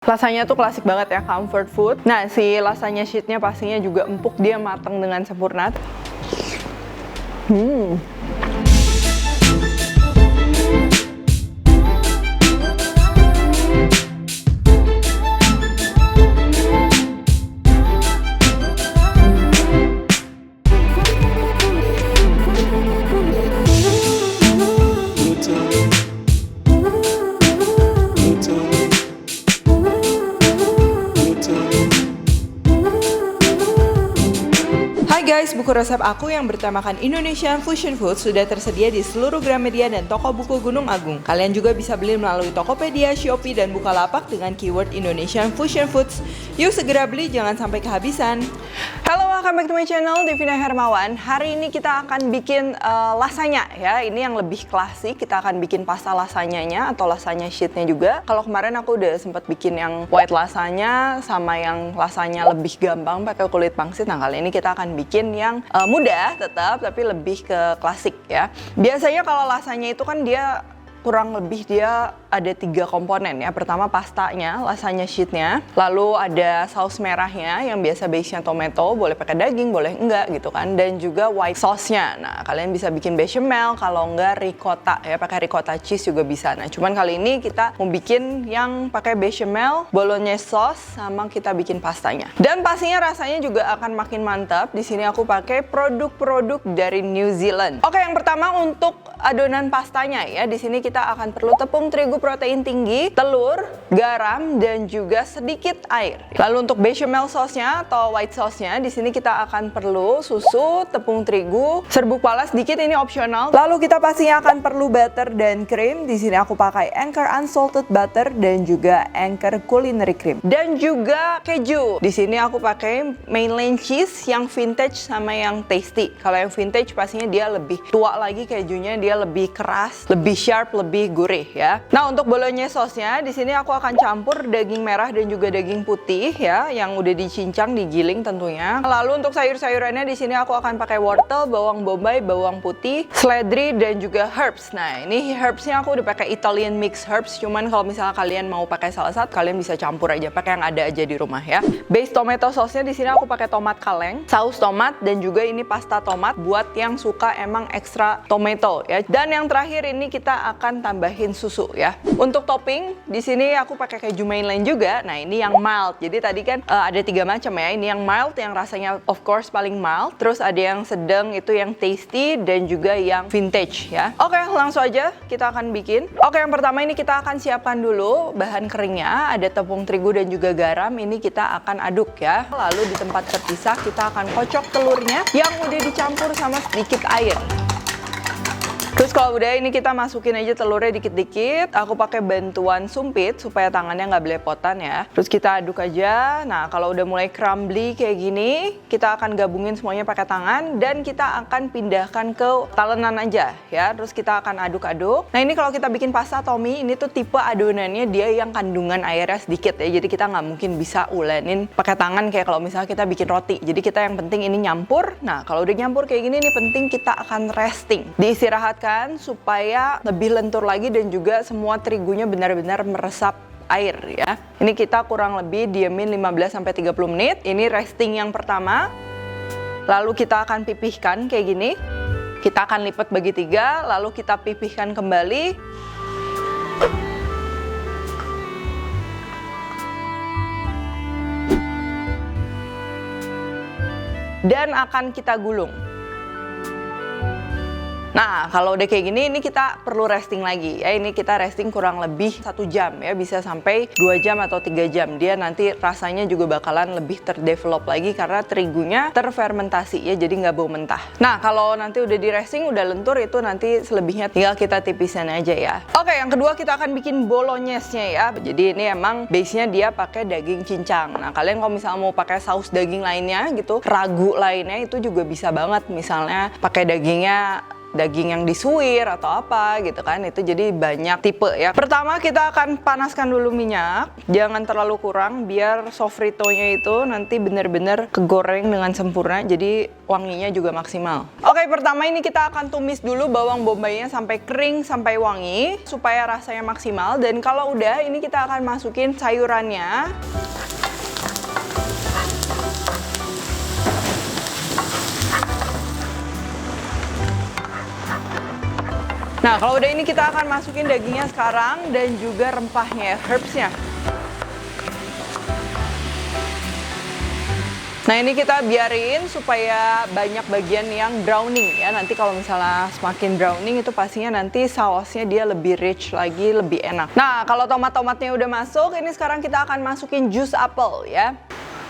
Lasanya tuh klasik banget ya, comfort food. Nah, si lasanya sheetnya pastinya juga empuk, dia matang dengan sempurna. Hai guys, buku resep aku yang bertemakan Indonesian Fusion Food sudah tersedia di seluruh Gramedia dan toko buku Gunung Agung. Kalian juga bisa beli melalui Tokopedia, Shopee, dan Bukalapak dengan keyword Indonesian Fusion Foods. Yuk segera beli, jangan sampai kehabisan. Halo, welcome back to my channel, Devina Hermawan. Hari ini kita akan bikin lasanya ya. Ini yang lebih klasik, kita akan bikin pasta lasanyanya atau lasanya sheetnya juga. Kalau kemarin aku udah sempat bikin yang white lasanya sama yang lasanya lebih gampang pakai kulit pangsit. Nah, kali ini kita akan bikin yang mudah tetap tapi lebih ke klasik ya. Biasanya kalau lasanya itu kan dia kurang lebih dia ada 3 komponen ya. Pertama pastanya, lasanya sheetnya, lalu ada saus merahnya yang biasa base-nya tomato, boleh pakai daging, boleh enggak gitu kan, dan juga white sauce-nya. Nah, kalian bisa bikin bechamel, kalau enggak ricotta ya, pakai ricotta cheese juga bisa. Nah, cuman kali ini kita mau bikin yang pakai bechamel, bolognese sauce, sama kita bikin pastanya. Dan pastinya rasanya juga akan makin mantap. Di sini aku pakai produk-produk dari New Zealand. Oke, yang pertama untuk adonan pastanya ya. Di sini kita akan perlu tepung terigu protein tinggi, telur, garam, dan juga sedikit air. Lalu untuk bechamel sauce-nya atau white sauce-nya, di sini kita akan perlu susu, tepung terigu, serbuk pala sedikit, ini opsional. Lalu kita pastinya akan perlu butter dan krim. Di sini aku pakai Anchor unsalted butter dan juga Anchor culinary cream. Dan juga keju. Di sini aku pakai mainland cheese yang vintage sama yang tasty. Kalau yang vintage pastinya dia lebih tua lagi kejunya, dia lebih keras, lebih sharp, lebih gurih ya. Nah, untuk bolognese sauce-nya di sini aku akan campur daging merah dan juga daging putih ya, yang udah dicincang, digiling tentunya. Lalu untuk sayur-sayurannya di sini aku akan pakai wortel, bawang bombay, bawang putih, seledri, dan juga herbs. Nah, ini herbsnya aku udah pakai Italian mix herbs. Cuman kalau misalnya kalian mau pakai salah satu, kalian bisa campur aja, pakai yang ada aja di rumah ya. Base tomato sauce-nya di sini aku pakai tomat kaleng, saus tomat, dan juga ini pasta tomat buat yang suka emang ekstra tomato ya. Dan yang terakhir ini kita akan tambahin susu ya. Untuk topping di sini aku pakai keju mainland juga. Nah, ini yang mild. Jadi tadi kan ada 3 macam ya. Ini yang mild yang rasanya of course paling mild. Terus ada yang sedang itu yang tasty dan juga yang vintage ya. Oke, langsung aja kita akan bikin. Oke, yang pertama ini kita akan siapkan dulu bahan keringnya. Ada tepung terigu dan juga garam. Ini kita akan aduk ya. Lalu di tempat terpisah kita akan kocok telurnya yang udah dicampur sama sedikit air. Terus kalau udah ini kita masukin aja telurnya dikit-dikit. Aku pakai bantuan sumpit supaya tangannya nggak belepotan ya. Terus kita aduk aja. Nah, kalau udah mulai crumbly kayak gini, kita akan gabungin semuanya pakai tangan dan kita akan pindahkan ke talenan aja ya. Terus kita akan aduk-aduk. Nah, ini kalau kita bikin pasta Tommy, ini tuh tipe adonannya dia yang kandungan airnya sedikit ya. Jadi kita nggak mungkin bisa ulenin pakai tangan kayak kalau misalnya kita bikin roti. Jadi kita yang penting ini nyampur. Nah, kalau udah nyampur kayak gini, ini penting kita akan resting. Diistirahatkan supaya lebih lentur lagi dan juga semua terigunya benar-benar meresap air ya. Ini kita kurang lebih diemin 15-30 menit. Ini resting yang pertama. Lalu kita akan pipihkan kayak gini. Kita akan lipat bagi 3, lalu kita pipihkan kembali. Dan akan kita gulung. Nah, kalau udah kayak gini, ini kita perlu resting lagi ya. Ini kita resting kurang lebih 1 jam ya, bisa sampai 2 jam atau 3 jam. Dia nanti rasanya juga bakalan lebih terdevelop lagi karena terigunya terfermentasi ya, jadi nggak bau mentah. Nah, kalau nanti udah di resting, udah lentur, itu nanti selebihnya tinggal kita tipisan aja ya. Oke, yang kedua kita akan bikin bolognese-nya ya. Jadi ini emang base-nya dia pakai daging cincang. Nah, kalian kalau misalnya mau pakai saus daging lainnya gitu, ragu lainnya itu juga bisa banget. Misalnya pakai dagingnya daging yang disuir atau apa gitu kan. Itu jadi banyak tipe ya. Pertama kita akan panaskan dulu minyak, jangan terlalu kurang biar sofritonya itu nanti bener-bener kegoreng dengan sempurna, jadi wanginya juga maksimal. Oke, pertama ini kita akan tumis dulu bawang bombaynya sampai kering, sampai wangi supaya rasanya maksimal. Dan kalau udah, ini kita akan masukin sayurannya. Nah, kalau udah ini kita akan masukin dagingnya sekarang dan juga rempahnya, herbsnya. Nah, ini kita biarin supaya banyak bagian yang browning ya. Nanti kalau misalnya semakin browning itu pastinya nanti sausnya dia lebih rich lagi, lebih enak. Nah, kalau tomat-tomatnya udah masuk, ini sekarang kita akan masukin jus apel ya.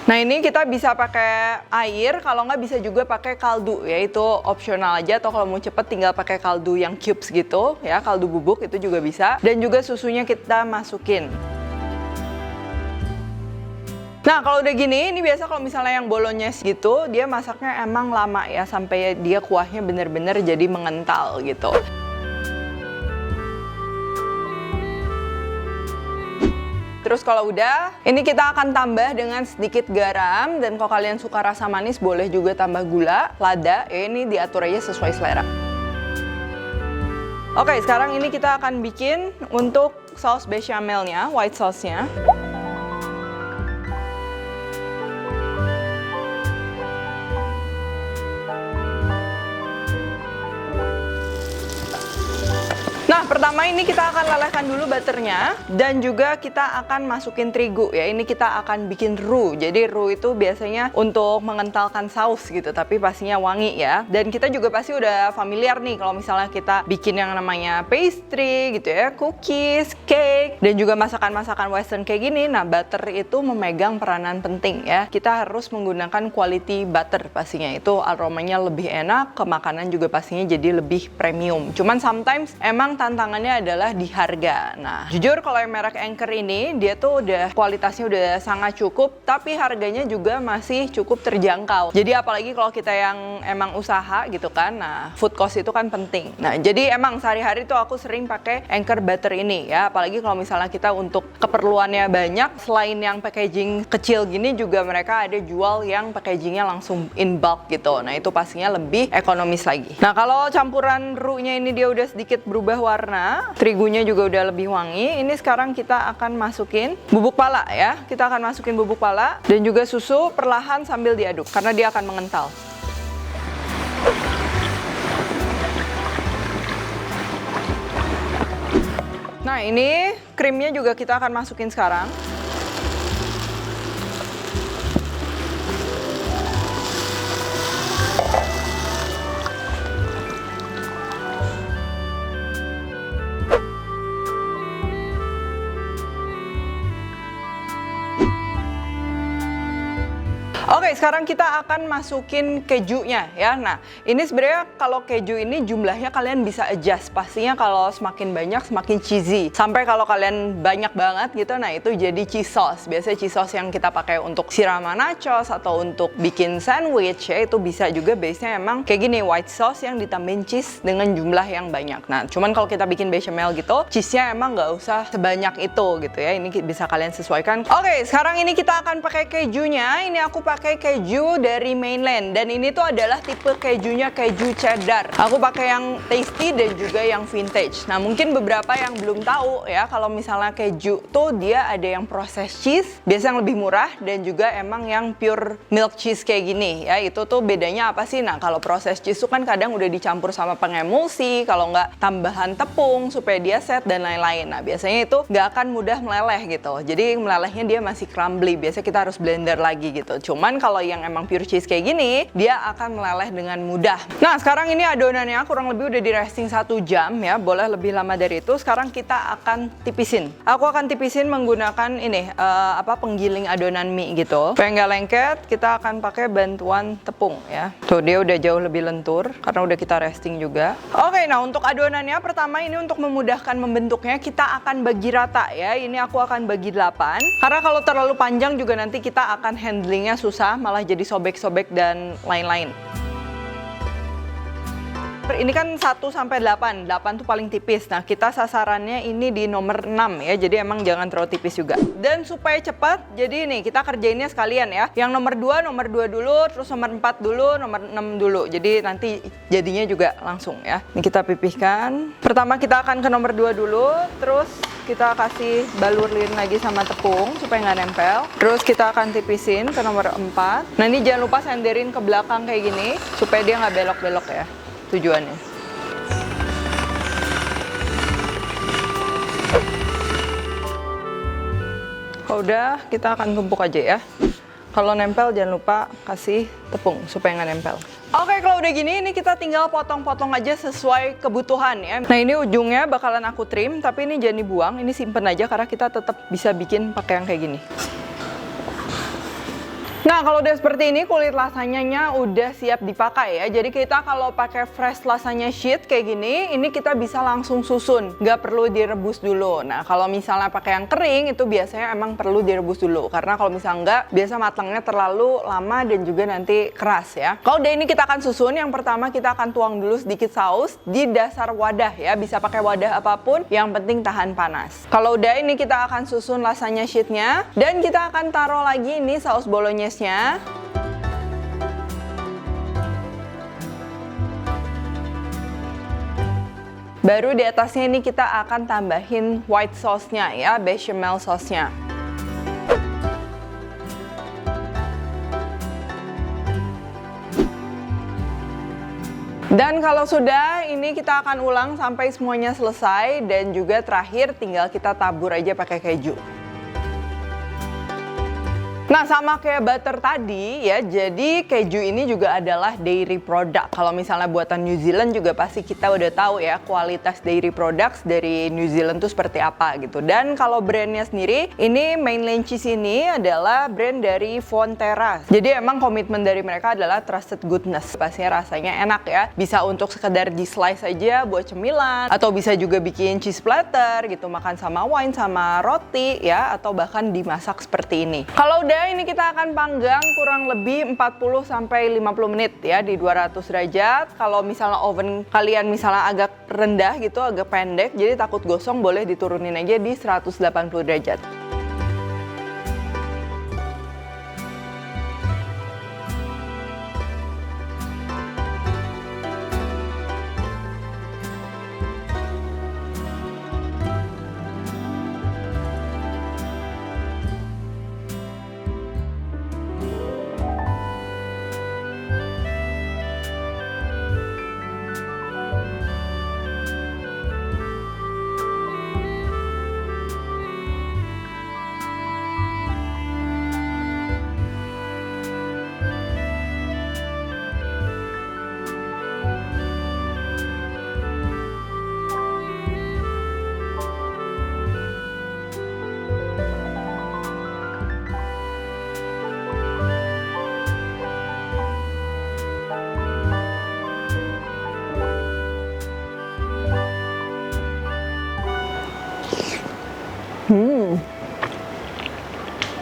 Nah, ini kita bisa pakai air, kalau nggak bisa juga pakai kaldu ya, itu opsional aja. Atau kalau mau cepet tinggal pakai kaldu yang cubes gitu ya, kaldu bubuk itu juga bisa. Dan juga susunya kita masukin. Nah, kalau udah gini, ini biasa kalau misalnya yang bolognese gitu, dia masaknya emang lama ya, sampai dia kuahnya bener-bener jadi mengental gitu. Terus kalau udah, ini kita akan tambah dengan sedikit garam. Dan kalau kalian suka rasa manis, boleh juga tambah gula, lada. Ya, ini diatur aja sesuai selera. Oke, sekarang ini kita akan bikin untuk saus bechamelnya, white sauce-nya. Nah, pertama ini kita akan lelehkan dulu butternya dan juga kita akan masukin terigu ya. Ini kita akan bikin roux. Jadi roux itu biasanya untuk mengentalkan saus gitu, tapi pastinya wangi ya. Dan kita juga pasti udah familiar nih kalau misalnya kita bikin yang namanya pastry gitu ya, cookies, cake, dan juga masakan-masakan western kayak gini. Nah, butter itu memegang peranan penting ya. Kita harus menggunakan quality butter pastinya. Itu aromanya lebih enak, ke makanan juga pastinya jadi lebih premium. Cuman sometimes emang tantangannya adalah di harga. Nah, jujur kalau yang merek Anchor ini, dia tuh udah kualitasnya udah sangat cukup, tapi harganya juga masih cukup terjangkau. Jadi apalagi kalau kita yang emang usaha gitu kan, nah food cost itu kan penting. Nah, jadi emang sehari-hari tuh aku sering pakai Anchor butter ini ya, apalagi kalau misalnya kita untuk keperluannya banyak, selain yang packaging kecil gini juga mereka ada jual yang packagingnya langsung in bulk gitu. Nah, itu pastinya lebih ekonomis lagi. Nah, kalau campuran roux-nya ini dia udah sedikit berubah warna, terigunya juga udah lebih wangi. Ini sekarang kita akan masukin bubuk pala ya. Kita akan masukin bubuk pala dan juga susu perlahan sambil diaduk karena dia akan mengental. Nah, ini krimnya juga kita akan masukin sekarang. Oke, sekarang kita akan masukin kejunya ya. Nah, ini sebenarnya kalau keju ini jumlahnya kalian bisa adjust. Pastinya kalau semakin banyak semakin cheesy. Sampai kalau kalian banyak banget gitu, nah itu jadi cheese sauce. Biasanya cheese sauce yang kita pakai untuk siraman nachos atau untuk bikin sandwich ya, itu bisa juga base-nya emang kayak gini, white sauce yang ditambahin cheese dengan jumlah yang banyak. Nah, cuman kalau kita bikin bechamel gitu, cheese-nya emang nggak usah sebanyak itu gitu ya. Ini bisa kalian sesuaikan. Oke, sekarang ini kita akan pakai kejunya. Ini aku pakai keju dari Mainland dan ini tuh adalah tipe kejunya keju cheddar. Aku pakai yang tasty dan juga yang vintage. Nah, mungkin beberapa yang belum tahu ya, kalau misalnya keju tuh dia ada yang processed cheese, biasa yang lebih murah, dan juga emang yang pure milk cheese kayak gini ya. Itu tuh bedanya apa sih? Nah, kalau processed cheese tuh kan kadang udah dicampur sama pengemulsi, kalau nggak tambahan tepung supaya dia set dan lain-lain. Nah, biasanya itu nggak akan mudah meleleh gitu. Jadi melelehnya dia masih crumbly. Biasanya kita harus blender lagi gitu. Cuman kalau yang emang pure cheese kayak gini, dia akan meleleh dengan mudah. Nah, sekarang ini adonannya kurang lebih udah di resting 1 jam ya, boleh lebih lama dari itu. Sekarang kita akan tipisin. Aku akan tipisin menggunakan ini, penggiling adonan mie gitu. Supaya nggak lengket, kita akan pakai bantuan tepung ya. Tuh, dia udah jauh lebih lentur karena udah kita resting juga. Oke, nah untuk adonannya pertama ini untuk memudahkan membentuknya, kita akan bagi rata ya. Ini aku akan bagi 8. Karena kalau terlalu panjang juga nanti kita akan handlingnya susah, malah jadi sobek-sobek dan lain-lain. Ini kan 1 sampai 8. 8 tuh paling tipis. Nah, kita sasarannya ini di nomor 6 ya. Jadi emang jangan terlalu tipis juga. Dan supaya cepat, jadi nih kita kerjainnya sekalian ya. Yang nomor 2 dulu, terus nomor 4 dulu, nomor 6 dulu. Jadi nanti jadinya juga langsung ya. Ini kita pipihkan. Pertama kita akan ke nomor 2 dulu, terus kita kasih balurin lagi sama tepung supaya nggak nempel. Terus kita akan tipisin ke nomor 4. Nah ini jangan lupa senderin ke belakang kayak gini supaya dia nggak belok-belok ya tujuannya. Kalau udah kita akan tumpuk aja ya. Kalau nempel jangan lupa kasih tepung supaya nggak nempel. Oke, kalau udah gini, ini kita tinggal potong-potong aja sesuai kebutuhan ya. Nah ini ujungnya bakalan aku trim, tapi ini jangan dibuang, ini simpen aja karena kita tetap bisa bikin pakai yang kayak gini. Nah kalau udah seperti ini kulit lasanyanya udah siap dipakai ya. Jadi kita kalau pakai fresh lasanya sheet kayak gini, ini kita bisa langsung susun, nggak perlu direbus dulu. Nah kalau misalnya pakai yang kering itu biasanya emang perlu direbus dulu, karena kalau misalnya nggak, biasa matangnya terlalu lama dan juga nanti keras ya. Kalau udah ini kita akan susun, yang pertama kita akan tuang dulu sedikit saus di dasar wadah ya, bisa pakai wadah apapun, yang penting tahan panas. Kalau udah ini kita akan susun lasanya sheetnya, dan kita akan taruh lagi ini saus bolognese. Baru di atasnya ini kita akan tambahin white sauce-nya ya, bechamel sauce-nya. Dan kalau sudah, ini kita akan ulang sampai semuanya selesai, dan juga terakhir tinggal kita tabur aja pakai keju. Nah sama kayak butter tadi ya, jadi keju ini juga adalah dairy product. Kalau misalnya buatan New Zealand juga pasti kita udah tahu ya kualitas dairy products dari New Zealand tuh seperti apa gitu. Dan kalau brandnya sendiri, ini Mainland Cheese ini adalah brand dari Fonterra. Jadi emang komitmen dari mereka adalah trusted goodness. Pastinya rasanya enak ya, bisa untuk sekedar di slice aja buat cemilan, atau bisa juga bikin cheese platter gitu, makan sama wine, sama roti ya, atau bahkan dimasak seperti ini. Kalau udah ini kita akan panggang kurang lebih 40-50 menit ya di 200 derajat. Kalau misalnya oven kalian misalnya agak rendah gitu, agak pendek, jadi takut gosong, boleh diturunin aja di 180 derajat.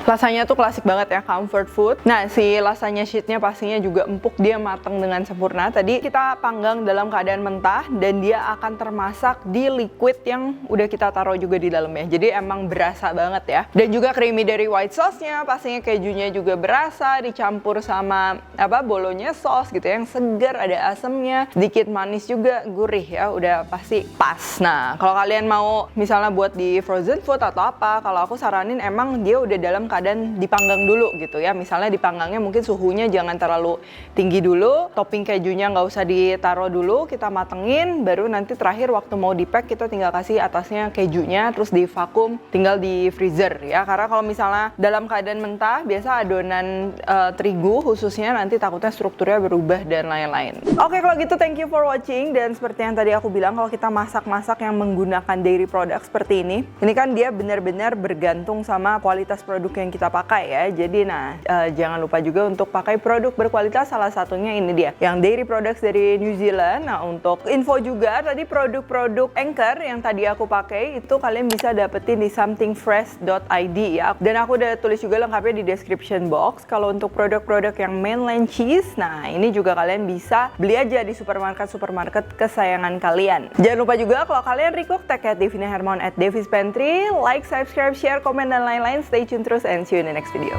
Lasanya tuh klasik banget ya, comfort food. Nah, si lasanya sheetnya pastinya juga empuk, dia matang dengan sempurna. Tadi kita panggang dalam keadaan mentah, dan dia akan termasak di liquid yang udah kita taruh juga di dalamnya. Jadi emang berasa banget ya. Dan juga creamy dari white sauce-nya, pastinya kejunya juga berasa, dicampur sama bolognese sauce gitu yang segar, ada asamnya, sedikit manis juga, gurih ya, udah pasti pas. Nah, kalau kalian mau misalnya buat di frozen food atau apa, kalau aku saranin emang dia udah dalam keadaan dipanggang dulu gitu ya. Misalnya dipanggangnya mungkin suhunya jangan terlalu tinggi dulu, topping kejunya nggak usah ditaruh dulu, kita matengin, baru nanti terakhir waktu mau di-pack kita tinggal kasih atasnya kejunya, terus di vakum, tinggal di freezer ya. Karena kalau misalnya dalam keadaan mentah, biasa adonan terigu khususnya nanti takutnya strukturnya berubah dan lain-lain. Oke, kalau gitu thank you for watching, dan seperti yang tadi aku bilang, kalau kita masak-masak yang menggunakan dairy product seperti ini kan dia benar-benar bergantung sama kualitas produk yang kita pakai ya. Jadi jangan lupa juga untuk pakai produk berkualitas, salah satunya ini dia yang dairy products dari New Zealand. Nah, untuk info juga tadi produk-produk Anchor yang tadi aku pakai itu kalian bisa dapetin di somethingfresh.id ya. Dan aku udah tulis juga lengkapnya di description box. Kalau untuk produk-produk yang mainland cheese, nah ini juga kalian bisa beli aja di supermarket kesayangan kalian. Jangan lupa juga kalau kalian request tag at Devina Hermawan at Devi's Pantry, like, subscribe, share, komen, dan lain-lain. Stay tune terus and see you in the next video.